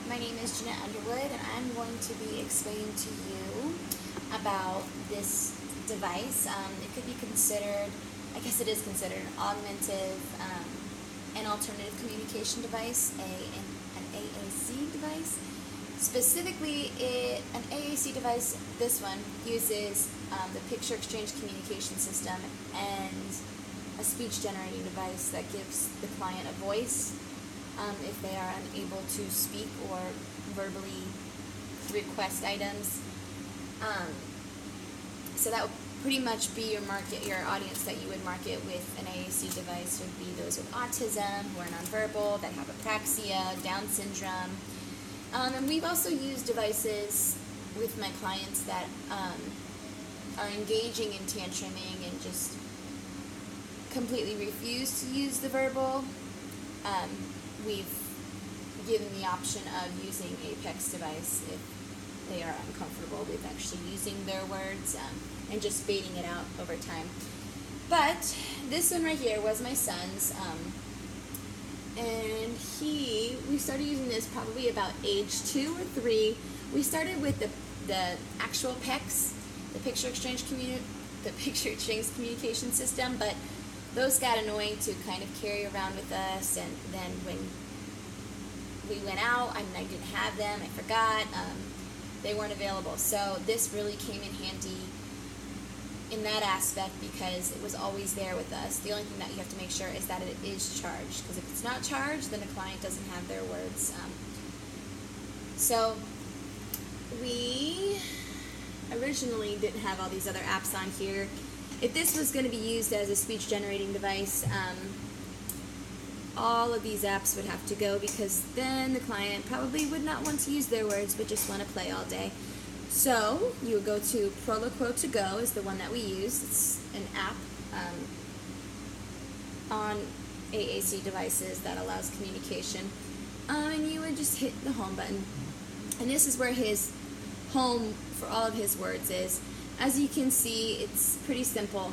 My name is Jeanette Underwood, and I'm going to be explaining to you about this device. It could be considered, I guess it is considered an augmentive and alternative communication device, an AAC device. Specifically, an AAC device, this one, uses the picture exchange communication system and a speech generating device that gives the client a voice if they are unable to speak or verbally request items. So that would pretty much be your audience that you would market with an AAC device would be those with autism, who are nonverbal, that have apraxia, Down syndrome. And we've also used devices with my clients that are engaging in tantruming and just completely refuse to use the verbal. We've given the option of using Apex device if they are uncomfortable with actually using their words and just fading it out over time. But this one right here was my son's, and we started using this probably about age 2 or 3. We started with the actual PEX, the picture exchange communication system, but those got annoying to kind of carry around with us, and then when we went out and I didn't have them, I forgot, they weren't available. So this really came in handy in that aspect because it was always there with us. The only thing that you have to make sure is that it is charged, because if it's not charged, then the client doesn't have their words. So we originally didn't have all these other apps on here. If this was going to be used as a speech generating device, all of these apps would have to go, because then the client probably would not want to use their words but just want to play all day. So you would go to Proloquo to Go is the one that we use. It's an app on AAC devices that allows communication. And you would just hit the home button. And this is where his home for all of his words is. As you can see, it's pretty simple.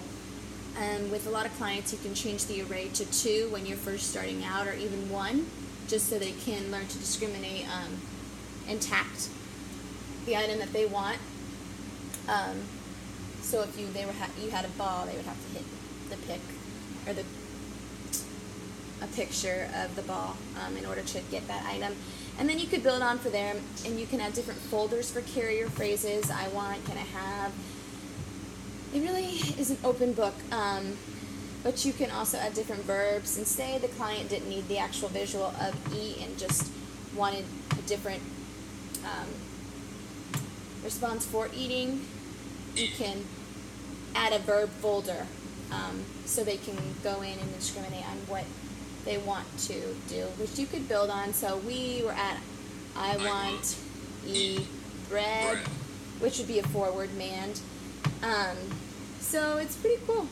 With a lot of clients, you can change the array to 2 when you're first starting out, or even 1, just so they can learn to discriminate and tact the item that they want. So if you had a ball, they would have to hit the pick or a picture of the ball in order to get that item. And then you could build on for them, and you can add different folders for carrier phrases. I want, can I have. It really is an open book, but you can also add different verbs. And say the client didn't need the actual visual of eat and just wanted a different response for eating, you can add a verb folder so they can go in and discriminate on what they want to do, which you could build on. So we were at I want eat bread, which would be a forward mand. So it's pretty cool.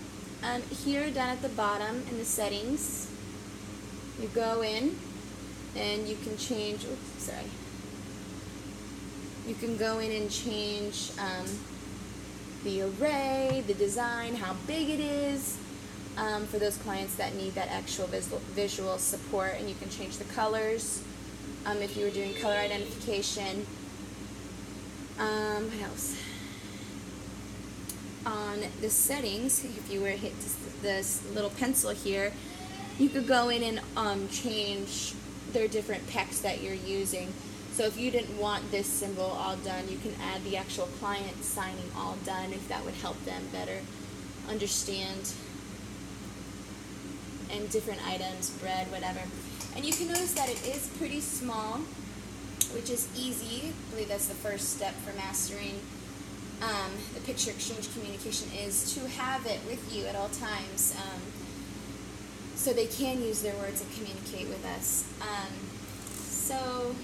Here down at the bottom in the settings, you go in and you can change, you can go in and change the array, the design, how big it is, for those clients that need that actual visual support. And you can change the colors if you were doing color identification. What else? On the settings, if you were to hit this little pencil here, you could go in and change their different PECs that you're using. So if you didn't want this symbol all done, you can add the actual client signing all done, if that would help them better understand, and different items, bread, whatever. And you can notice that it is pretty small, which is easy. I believe that's the first step for mastering the picture exchange communication, is to have it with you at all times, so they can use their words and communicate with us. So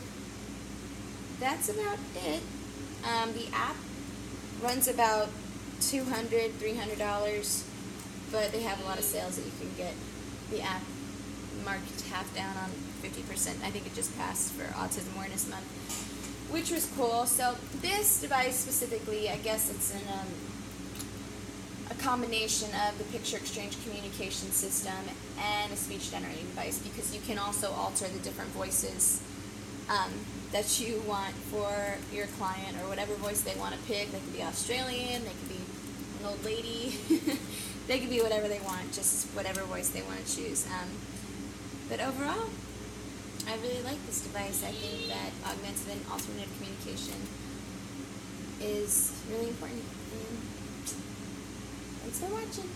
that's about it. The app runs about $200, $300, but they have a lot of sales that you can get the app marked half down on 50%. I think it just passed for Autism Awareness Month, which was cool. So this device specifically, I guess it's in a combination of the picture exchange communication system and a speech generating device, because you can also alter the different voices that you want for your client, or whatever voice they want to pick. They could be Australian, they could be an old lady, they could be whatever they want, just whatever voice they want to choose. But overall, I really like this device. I think that augmented and alternative communication is really important. And thanks for watching.